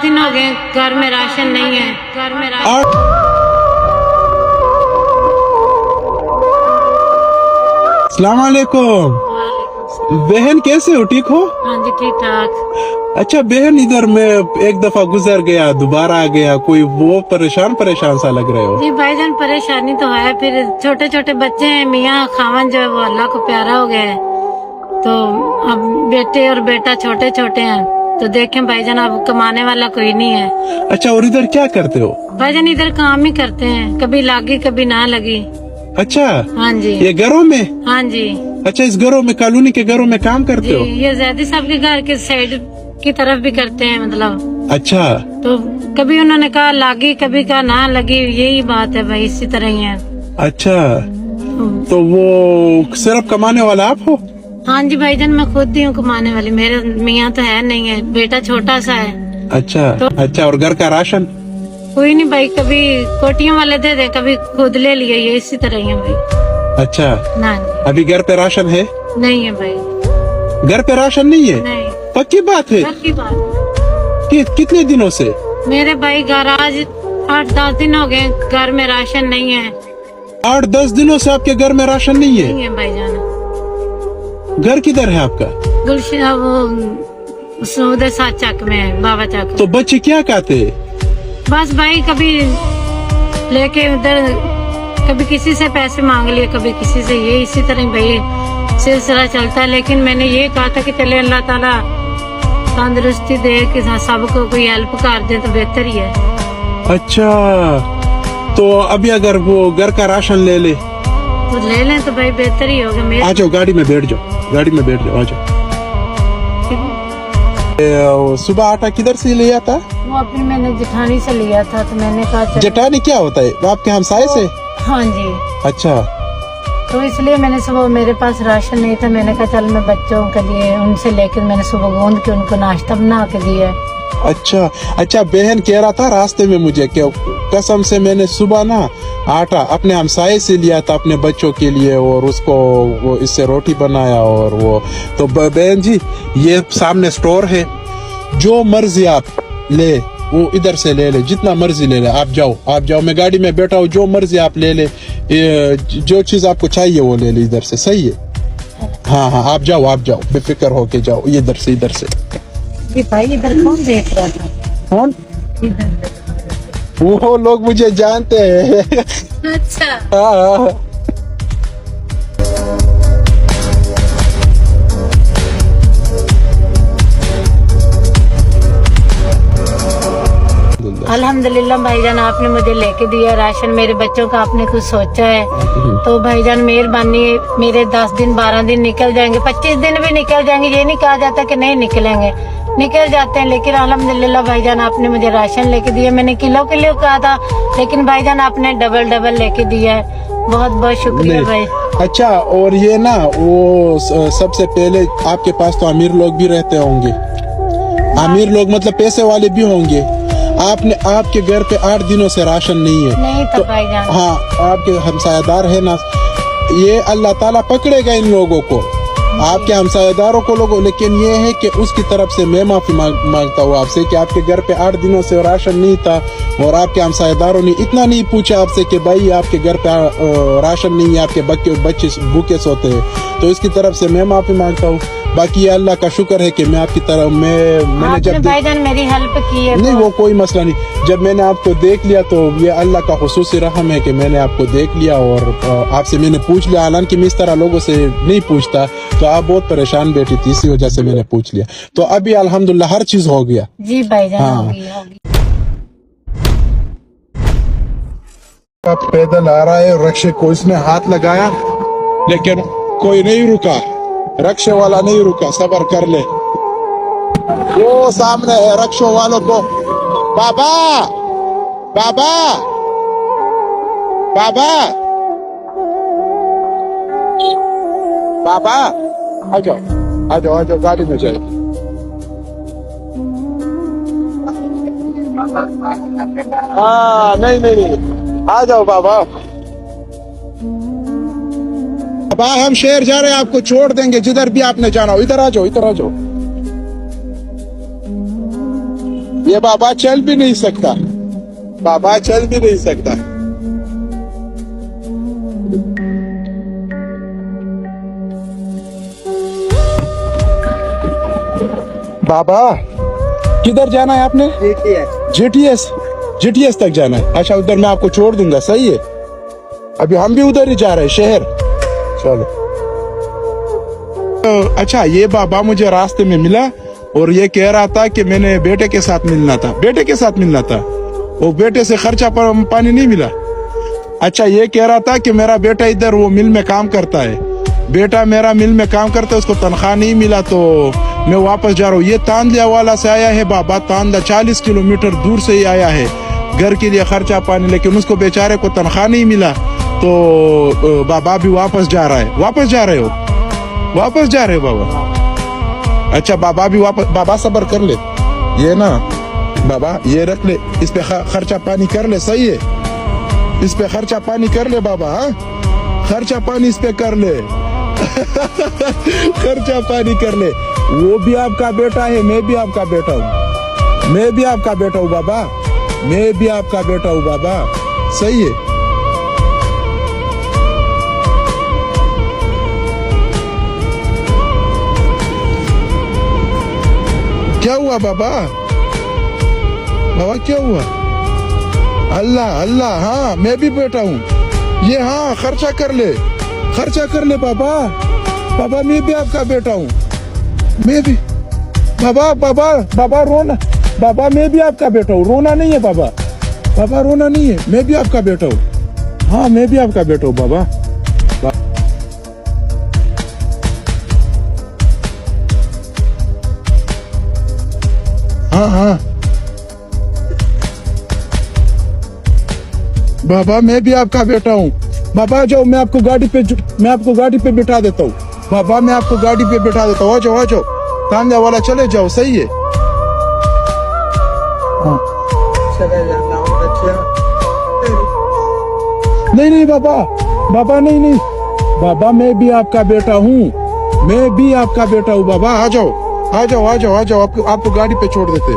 दिन हो गए घर में राशन नहीं है। घर में राशन अस्सलाम वालेकुम। बहन कैसे हो, ठीक हो? हाँ जी ठीक ठाक। अच्छा बहन, इधर मैं एक दफा गुजर गया, दोबारा आ गया, कोई वो परेशान सा लग रहे हो। जी भाईजान परेशानी तो है, फिर छोटे छोटे बच्चे हैं, मियाँ खावन जो है वो अल्लाह को प्यारा हो गया है, तो अब बेटे और बेटा छोटे छोटे हैं, तो देखें भाईजान अब कमाने वाला कोई नहीं है। अच्छा, और इधर क्या करते हो? भाईजान इधर काम ही करते हैं, कभी लगी कभी ना लगी। अच्छा, हाँ जी। ये घरों में? हाँ जी। अच्छा, इस घरों में, कॉलोनी के घरों में काम करते जी हो? ये जैदी साहब के घर के साइड की तरफ भी करते हैं, मतलब। अच्छा, तो कभी उन्होंने कहा लगी, कभी कहा ना लगी, यही बात है भाई, इसी तरह ही है। अच्छा, तो वो सिर्फ कमाने वाला आप हो? हाँ जी भाईजान मैं खुद ही हूँ कमाने वाली, मेरे मियाँ तो है नहीं है, बेटा छोटा सा है। अच्छा अच्छा, और घर का राशन? कोई नहीं भाई, कभी कोटियों वाले दे दे, कभी खुद ले लिए, ये इसी तरह ही है भाई। अच्छा, ना अभी घर पे राशन है? नहीं है भाई। घर पे राशन नहीं है? नहीं। पक्की बात है? पक्की बात। कितने दिनों से? मेरे भाई घर आज 8-10 दिन हो गए, घर में राशन नहीं है। 8-10 दिनों से आपके घर में राशन नहीं है? नहीं है भाईजान। घर किधर है आपका? गुलशन वो उधर सात चक में है, बाबा चक। तो बच्चे क्या खाते? बस भाई कभी लेके उधर, कभी किसी से पैसे मांग लिए, कभी किसी से, ये इसी तरह भाई सिलसिला चलता है। लेकिन मैंने ये कहा था कि चले अल्लाह ताला तंदुरुस्ती दे कि सबको कोई हेल्प कर दे तो बेहतर ही है। अच्छा, तो अभी अगर वो घर का राशन ले ले तो ले लें तो भाई बेहतर ही होगा। मेरे आ जाओ, गाड़ी में बैठ जाओ, गाड़ी में बैठ जाओ, आ जाओ। सुबह आटा किधर से लिया था? वो अपनी मैंने जेठानी से लिया था, तो मैंने कहा जेठानी क्या होता है? वो आपके हमसाये से? हाँ जी। अच्छा, तो इसलिए मैंने सुबह, मेरे पास राशन नहीं था, मैंने कहा चल मैं बच्चों के लिए उनसे लेकर मैंने सुबह गूंद के उनको नाश्ता बना के दिया। अच्छा अच्छा, बहन कह रहा था रास्ते में मुझे कि कसम से मैंने सुबह ना आटा अपने हमसाये से लिया था अपने बच्चों के लिए, और उसको वो इससे रोटी बनाया, और वो तो बहन जी ये सामने स्टोर है, जो मर्जी आप ले वो इधर से ले ले, जितना मर्जी ले ले, आप जाओ, मैं गाड़ी में बैठा हूँ, जो मर्जी आप ले ले, जो चीज आपको चाहिए वो ले ले इधर से, सही है? हाँ हाँ, आप जाओ, बेफिक्र होके जाओ, इधर से। भाई इधर कौन देख रहा था? कौन? इधर वो लोग मुझे जानते हैं। अच्छा। हाँ, अल्हम्दुलिल्लाह भाईजान, आपने मुझे लेके दिया राशन, मेरे बच्चों का आपने कुछ सोचा है, तो भाईजान मेहरबानी। मेरे 10 दिन 12 दिन निकल जाएंगे, 25 दिन भी निकल जाएंगे, ये नहीं कहा जाता कि नहीं निकलेंगे, निकल जाते हैं। लेकिन अल्हम्दुलिल्लाह भाईजान आपने मुझे राशन लेके दिया, मैंने किलो कहा था, लेकिन भाईजान आपने डबल लेके दिया है, बहुत बहुत शुक्रिया भाई। अच्छा, और ये ना वो सबसे पहले आपके पास तो अमीर लोग भी रहते होंगे, अमीर लोग मतलब पैसे वाले भी होंगे, आपके घर पे 8 दिनों से राशन नहीं है? नहीं था भाईजान। हाँ, आपके हमसायेदार है ना, ये अल्लाह ताला पकड़ेगा इन लोगों को, आपके हमसायेदारों को लोगों। लेकिन ये है कि उसकी तरफ से मैं माफी मांगता हूँ आपसे कि आपके घर पे 8 दिनों से राशन नहीं था, और आपके हमसायेदारों ने इतना नहीं पूछा आपसे कि भाई आपके घर पे राशन नहीं है, आपके बच्चे भूखे सोते हैं, तो इसकी तरफ से मैं माफी मांगता हूँ। बाकी ये अल्लाह का शुक्र है कि मैं आपकी तरफ मैंने जब भाईजान मेरी हेल्प की है। नहीं, वो कोई मसला नहीं, जब मैंने आपको देख लिया तो ये अल्लाह का खुसूसी रहम है कि मैंने आपको देख लिया और आपसे मैंने पूछ लिया, हालांकि मैं इस तरह लोगों से नहीं पूछता, तो आप बहुत परेशान बैठी थी, इसी वजह से मैंने पूछ लिया। तो अभी अल्हम्दुलिल्लाह हर चीज हो गया। जी भाईजान। हाँ। होगी। पैदल आ रहा है, रक्शे को इसने हाथ लगाया लेकिन कोई नहीं रुका, रक्शे वाला नहीं रुका, सब्र कर ले। वो सामने है रक्षों वालों को, बाबा बाबा बाबा बाबा, आ जाओ गाड़ी में जाए। हाँ, नहीं, आ जाओ बाबा। बाबा हम शहर जा रहे हैं, आपको छोड़ देंगे जिधर भी आपने जाना हो, इधर आ जाओ। ये बाबा चल भी नहीं सकता, बाबा चल भी नहीं सकता। बाबा किधर जाना है आपने? जेटीएस, जेटीएस तक जाना है। अच्छा उधर मैं आपको छोड़ दूंगा, सही है। अभी हम भी उधर ही जा रहे हैं शहर। चलो। अच्छा ये बाबा मुझे रास्ते में मिला और ये कह रहा था कि मैंने बेटे के साथ मिलना था, बेटे के साथ मिलना था। वो बेटे से खर्चा पानी नहीं मिला। अच्छा ये कह रहा था कि मेरा बेटा इधर वो मिल में काम करता है, बेटा मेरा मिल में काम करता है, उसको तनख्वाह नहीं मिला तो मैं वापस जा रहा हूँ। ये तांदलिया वाला से आया है बाबा, तांदा 40 किलोमीटर दूर से ही आया है घर के लिए खर्चा पानी, लेकिन उसको बेचारे को तनख्वाह नहीं मिला तो बाबा भी वापस जा रहा है। वापस जा रहे हो? वापस जा रहे हो बाबा? अच्छा बाबा भी वापस, बाबा सब्र कर ले, ये ना बाबा ये रख ले, इस पे खर्चा पानी कर ले, सही है, इस पे खर्चा पानी कर ले बाबा। हाँ खर्चा पानी इस पे कर ले खर्चा पानी कर ले। वो भी आपका बेटा है, मैं भी आपका बेटा हूँ, मैं भी आपका बेटा हूँ बाबा, मैं भी आपका बेटा हूँ बाबा, सही है। क्या हुआ बाबा? बाबा क्या हुआ? अल्लाह अल्लाह, हाँ मैं भी बेटा हूँ ये, हाँ खर्चा कर ले, खर्चा कर ले बाबा, बाबा मैं भी आपका बेटा हूँ, मैं भी बाबा, बाबा बाबा रोना, बाबा मैं भी आपका बेटा हूँ, रोना नहीं है बाबा, बाबा रोना नहीं है, मैं भी आपका बेटा हूँ, हाँ मैं भी आपका बेटा हूँ बाबा। हाँ हाँ बाबा मैं भी आपका बेटा हूँ बाबा। जाओ मैं आपको गाड़ी पे बिठा देता हूँ बाबा, मैं आपको गाड़ी पे बिठा देता हूँ। आ जाओ आ जाओ, तांजा वाला चले जाओ, सही है। हाँ नहीं नहीं बाबा, बाबा नहीं नहीं बाबा, मैं भी आपका बेटा हूँ, मैं भी आपका बेटा हूँ बाबा। आ जाओ आ जाओ आ जाओ आ जाओ, आपको गाड़ी पे छोड़ देते।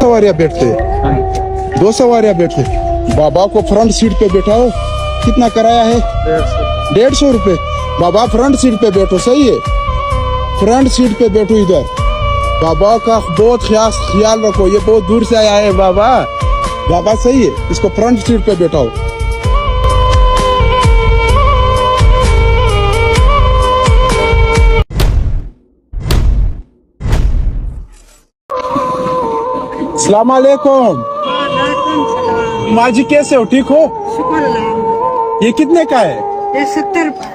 सवारियां बैठते, 2 सवारियां बैठते। बाबा को फ्रंट सीट पे बैठाओ। कितना कराया है? 150 रुपए। बाबा फ्रंट सीट पे बैठो, सही है, फ्रंट सीट पे बैठो इधर। बाबा का बहुत ख्याल रखो, ये बहुत दूर से आया है बाबा, बाबा सही है, इसको फ्रंट सीट पे बैठाओ। अस्सलाम वालेकुम। माँ जी कैसे हो, ठीक हो? ये कितने का है? ये 70 रुपए।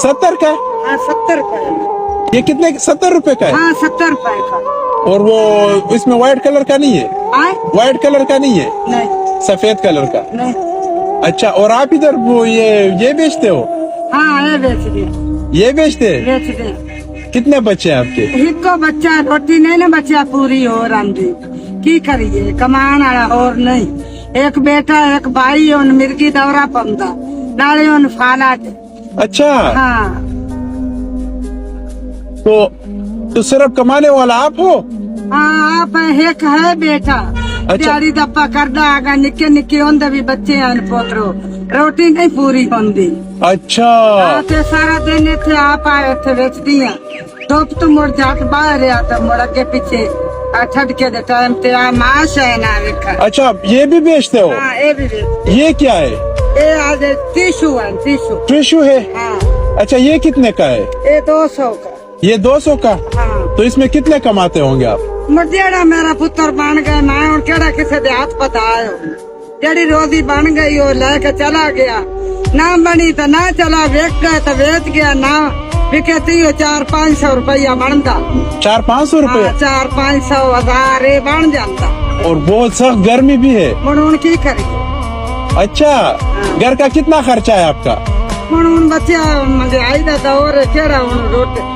70 का? हाँ 70 रुपए। ये कितने? 70 रुपए का है? हाँ 70 रुपए का। और वो इसमें व्हाइट कलर का नहीं है? व्हाइट कलर का नहीं है? नहीं। सफेद कलर का? नहीं। अच्छा, और आप इधर वो ये बेचते हो? हाँ ये बेच दे। ये बेचते? बेच दे। कितने बच्चे हैं आपके? एक को बच्चा, रोटी नहीं ना बच्चा पूरी हो रही, की करिए, कमान वाला और नहीं। एक बेटा एक भाई, उन मिर्गी दौरा पंदा नाले उन फाला। अच्छा हाँ तो सिर्फ कमाने वाला आप हो? हाँ आप एक है बेटा। अच्छा। दिहाड़ी दप्पा करदा आगा, निक्के निक्के होंदे भी बच्चे हैं पोतरो, रोटी नहीं पूरी होंदी। अच्छा ते सारा दिन इथे आप आए थे बेचती हैं, धूप तो मुड़ जात बाहर आता, मुड़ अगे पीछे ठटके दे टाइम ते आ माश है ना देखा। अच्छा ये भी बेचते हो? हाँ ये भी बेचते। ये क्या है? ये आज टिशू है, टिशू। टिशू है? हाँ। अच्छा ये कितने का है? ये 200 का। ये 200 का? हाँ। तो इसमें कितने कमाते होंगे आप? मुझेड़ा मेरा पुत्र बन गया ना, और केड़ा किसी दे हाथ बतायो, जेड़ी रोजी बन गई वो लेके चला गया, ना बनी तो ना चला, बेच गया तो बेच गया, ना बिके तो 400-500 रुपया बनता। 400-500 रुपया? 400-500 1000 ये बन जाता। और बहुत सख्त गर्मी भी है। मुन की करिए। अच्छा घर का कितना खर्चा है आपका? मुन बच्चा महंगाई का दौर है, केड़ा रोटी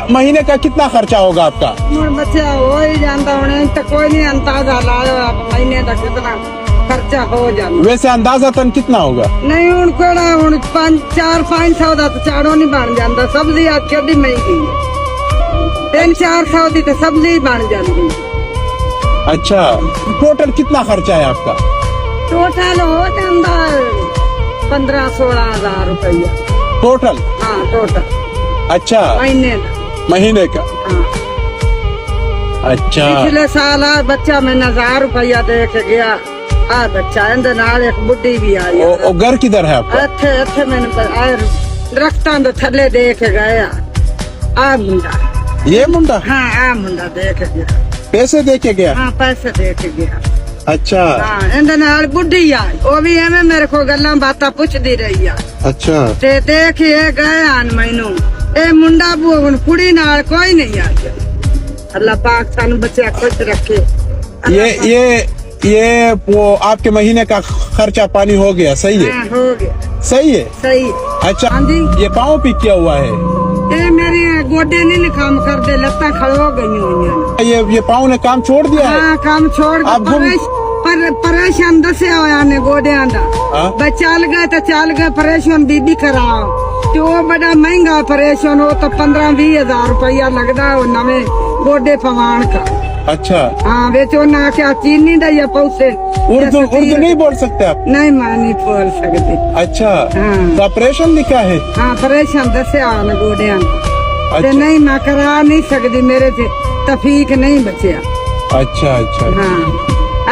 महीने का कितना खर्चा होगा आपका? मुन बच्चा हो ही जाता, उन्हें तो कोई नहीं अंदाजा लायो आप महीने का कितना। खर्चा हो जाता वैसे अंदाज़तन कितना होगा? नहीं हूं कोड़ा हूं 400-500 दा तो चाड़ो नहीं बन जाता सब्जी आखिर दी महंगी है 300-400 दी तो सब्जी बन जाती अच्छा टोटल कितना खर्चा है आपका? टोटल हो जाता 15-16 हजार रुपया टोटल? हाँ टोटल अच्छा महीने का महीने का? हाँ अच्छा पिछले साल आ बच्चा मैंने 1000 रुपया दे के गया आ बच्चा इंदे नाल एक बुढ़ी भी आई ओ घर किधर है आपका? ਇੱਥੇ ਮੈਨੂੰ ਦਰਖਤਾਂ ਦੇ ਥੱਲੇ ਦੇ ਕੇ ਗਏ ਆ ਮੁੰਡਾ ये मुंडा ਹਾਂ ਆ ਮੁੰਡਾ ਦੇ ਕੇ ਗਿਆ पैसे दे के गया? ਹਾਂ ਪੈਸੇ ਦੇ ਕੇ ਗਿਆ अच्छा ਹਾਂ ਇਹਦੇ ਨਾਲ ਬੁੱਢੀ ਆ ਉਹ ਵੀ ਐਵੇਂ ਮੇਰੇ ਕੋਲ ਗੱਲਾਂ ਬਾਤਾਂ ਪੁੱਛਦੀ ਰਹੀ ਆ अच्छा ਤੇ ਦੇਖ ਇਹ ਗਏ ਆਨ ਮੈਨੂੰ ਇਹ ਮੁੰਡਾ ਬੂਹਣ ਕੁੜੀ ਨਾਲ ਕੋਈ ਨਹੀਂ ਆ ਗਿਆ ਅੱਲਾਹ ਪਾਕ ਸਾਨੂੰ ਬੱਚਿਆਂ ਖੁਸ਼ ਰੱਖੇ ये वो आपके महीने का खर्चा पानी हो गया सही है? हाँ, हो गया सही है? सही अच्छा हाँ जी ये पाँव भी किया हुआ है? ਇਹ ਮੇਰੇ ਗੋਡੇ ਨਹੀਂ ਕੰਮ ਕਰਦੇ ਲੱਤਾਂ ਖੜੋ ਗਈਆਂ ਹੋਈਆਂ ਨੇ ये पाँव ने काम छोड़ दिया है? ਹਾਂ ਕੰਮ ਛੋੜ ਆਪ ਘੁੰਮ- ਪਰ ਪਰੇਸ਼ਾਨ ਦੱਸਿਆ ਹੋਇਆ ਨੇ ਗੋਡਿਆਂ ਦਾ ਹਾਂ। ਬਈ ਚੱਲ ਗਏ ਤਾਂ ਚੱਲ ਗਏ ਪਰੇਸ਼ਾਨ ਬੀਬੀ ਕਰਾਓ ਤੇ ਉਹ ਬੜਾ ਮਹਿੰਗਾ ਆਪਰੇਸ਼ਨ ਉਹ ਤਾਂ 15-20 ਹਜ਼ਾਰ ਰੁਪਇਆ ਲੱਗਦਾ ਉਹ ਨਵੇਂ ਗੋਡੇ ਪਵਾਉਣ ਦਾ अच्छा ਹਾਂ ਵਿੱਚ ਉਹਨਾਂ ਆਖਿਆ ਚੀਨੀ ਦਾ ਜਾਂ ਪੌਸੇ उर्दू नहीं बोल सकते आप? ਨਹੀਂ ਮੈਂ ਨਹੀਂ ਬੋਲ ਸਕਦੀ अच्छा हाँ। तो ऑपरेशन लिखा है? ਹਾਂ ਪਰੇਸ਼ਾਨ ਦੱਸਿਆ ਹੋਇਆ ਨੇ ਗੋਡਿਆਂ ਦਾ ਤੇ अच्छा ਨਹੀਂ ਮੈਂ ਕਰਾ ਨਹੀਂ ਸਕਦੀ ਮੇਰੇ ਤੇ ਤਫੀਕ ਨਹੀਂ ਬਚਿਆ अच्छा अच्छा ਹਾਂ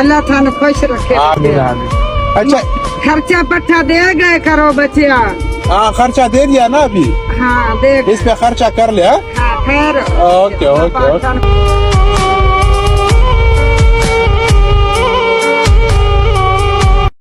ਅੱਲਾਹ ਤੁਹਾਨੂੰ ਖੁਸ਼ ਰੱਖੇ आमीन आमीन अच्छा खर्चा पट्टा दे गए करो बच्चिया हाँ खर्चा दे दिया ना अभी हाँ दे इस पे खर्चा कर लिया हाँ खैर ओके ओके ओके